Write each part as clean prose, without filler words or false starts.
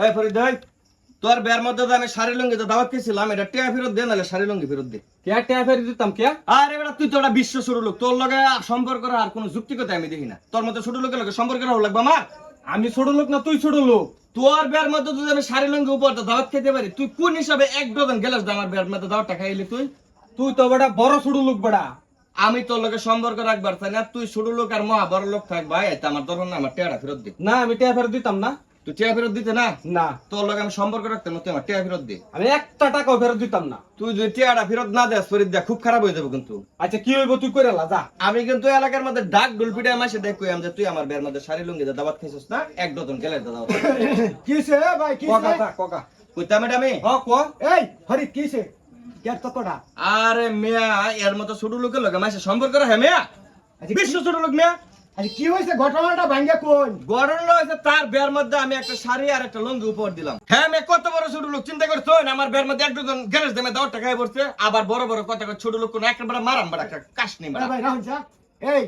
এই ফরিদ ভাই, তোর বের মধ্যে তো আমি শাড়ি লুঙ্গিতে দাওয়াত খেয়েছিলাম, এটা টিয়া ফেরত দে, নাহলে শাড়ি লুঙ্গি ফেরত দে। কে টিয়া ফেরত দিতাম কে? আরে বেটা, তুই তো একটা বিশ্ব ছোট লোক, তোর লগে সম্পর্ক আর কোনো যুক্তিকতা আমি দেখি না। তোর মতো ছোট লোকের লগে সম্পর্ক রাখা লাগবে আমার। আমি ছোট লোক না তুই ছোট লোক? তোর বের মধ্যে যদি আমি শাড়ি লুঙ্গি উপর দাওয়াত খেতে পারি, তুই কোন হিসাবে এক ডজন গেলাস আমার বের মধ্যে দাওয়াতটা খাইলি তুই? তুই তো বেটা বড় ছোট লোক বেটা। আমি তোর লগে সম্পর্ক রাখবার চাই না, তুই ছোট লোক আর মহা বড় লোক থাক ভাই, এটা আমার দরকার না, আমার টিয়াটা ফেরত দে। না আমি টিয়া ফেরত দিতাম না। তুই টিয়া ফেরত দিতে না? না তোর লগে আমি সম্পর্ক রাখতাম না, তুই আমার টিয়া ফেরত দে। আমি একটা টাকাও ফেরত দিতাম না। তুই যদি টিয়াটা ফেরত না দেস ফরিদ দা, খুব খারাপ হয়ে যাবে কিন্তু। আচ্ছা কি হইব তুই করে লা যা। আমি কিন্তু এলাকার মধ্যে ডাক ডুলপিটা মাসে দেখো যে তুই আমার বের মধ্যে শাড়ি লুঙ্গি দাওয়াত খাইছিস না, এক ডজন গেলের দাওয়াত। কিসে ভাই কোকা কিসে? যা কোকা। কইতাম এটা আমি। হ কো। এই ফরিদ কিসে? কে ততটা? আরে মিয়া, এর মতো ছোট লোকের লগে মাসে সম্পর্ক রাখে মিয়া? আচ্ছা, বিশ্ব ছোট লোক মিয়া। আচ্ছা কি হইছে ঘটনাটা ভাঙ্গা কোন? গরম হয়েছে তার বের মধ্যে আমি একটা শাড়ি আর একটা লুঙ্গি উপহার দিলাম। হ্যাঁ মেয়ে, কত বড় ছোট লোক চিন্তা করছো? আমার বের মধ্যে এক ডজন গ্যারেজ দেমে দাওয়াত টাকা পড়ছে, আবার বড় বড় কথা কয় ছোট লোক কোন একেবারে মারাম বড় একটা কাশ নেই আরে ভাই রাহুল স্যার, এই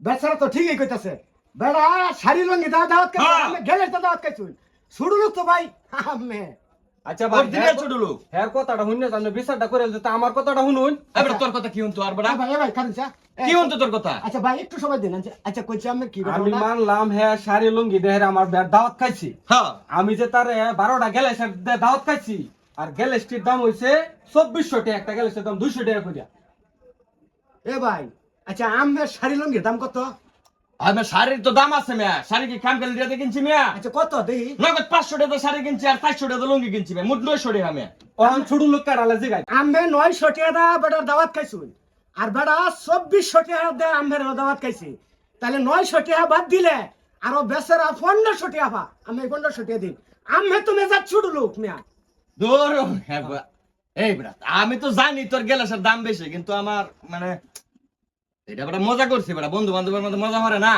বেচারা তো ঠিকই কইতাছে। বেড়া শাড়ি লঙ্গি দাওয়াত খাইছে, হ্যাঁ। আমি গেলে তো দাওয়াত খাইছুন। শুরু লোক তো ভাই আম্মে। আচ্ছা ভাই অরিজিনাল ছোট লোক। হ্যাঁ কথাটা শুনে জানো বিচারটা করে দিতে আমার কথাটা শুনুন। এবার তোর কথা কি হতো আর বড়? ভাই কারণ স্যার, কি হতো তোর কথা? আচ্ছা ভাই একটু সময় দিন। আচ্ছা কইছি আমি কি আমি ঘটনা? মানলাম হ্যাঁ শাড়ি লুঙ্গি দেহের আমার দাওয়াত খাইছি। হ্যাঁ, আমি যে তার 12টা গ্যালেসের দাওয়াত খাইছি, আর গ্যালেসটির দাম হইছে 2400 টাকা, একটা গ্যালেসের দাম 200 টাকা কইরা। এ ভাই আচ্ছা আমের শাড়ি লঙ্গির দাম কত? আমার শাড়ির তো দাম আছে মিয়া, শাড়ি কি কাম করে দিয়ে কিনছি মিয়া? আচ্ছা কত দেখি? নগদ 500 টাকা শাড়ি কিনছি আর 400 টাকা লুঙ্গি কিনছি মিয়া, মোট 900 টাকা মিয়া। অন ছোট লোক কারালে জিগাই। আমবে 900 টাকা দা বেটার দাওয়াত খাইছুন, আর বেটা 2400 টাকা দে আমের দাওয়াত খাইছি। তাহলে 900 টাকা বাদ দিলে আরো বেচারা 1500 টাকা পা। আমি 1500 টাকা দিন। আমে তুমি যা ছোট লোক মিয়া। দূর এই ব্রাত, আমি তো জানি তোর গ্যালাসের দাম বেশি, কিন্তু আমার মানে এটা বড় মজা করছি, বড় বন্ধু বান্ধবের মধ্যে মজা করে না,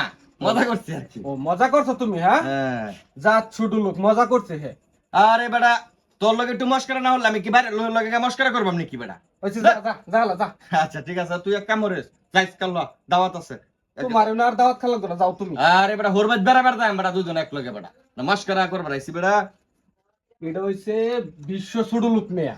মজা করছি আর কি। ও মজা করছো তুমি? হ্যাঁ হ্যাঁ। যা ছোট লোক মজা করছে। হ্যাঁ আরে বেটা, তোর লগে একটু মস্করা না হলে আমি কি বাইরে লগে মস্করা করবাম নাকি বেটা? হইছে যা যা যা লা, যা। আচ্ছা ঠিক আছে, তুই এক কাম করিস, যাইস কাল্লা দাওয়াত আছে। তোমার আর দাওয়াত খেলা তো না, যাও তুমি। আরে বেটা হরবাদ বেড়া যাই বেটা, দুজন এক লগে বেটা না মস্করা করবার আইছি বেটা। এটা হইছে বিশ্ব ছোট লোক মেয়া।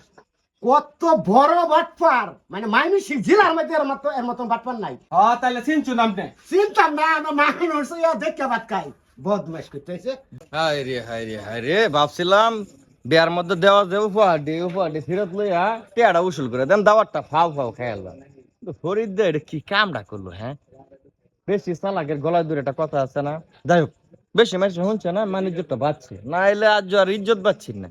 কত বড় বাটপার, মানে মাইনুষি জেলার মধ্যে এর মতন বাটপার নাই। হ্যাঁ তাহলে চিনছু নাম নে। চিন্তা না, আমার মানুষ দেখে বাট খাই বদমাস করতে হয়েছে। হায় রে হায় রে হায় রে, ভাবছিলাম বিয়ার মধ্যে দেওয়া যে উপহার ফেরত লইয়া টেয়াটা উসুল করে দেন, দাওয়াতটা ফাও ফাও খেয়াল। ফরিদ দে এটা কি কামটা করলো? হ্যাঁ, বেশি চালাকের গলায় দূরে একটা কথা আছে না? যাই হোক, বেশি মানুষ শুনছে না, মানে ইজ্জতটা বাড়ছে না, এলে আজ আর ইজ্জত বাড়ছি না।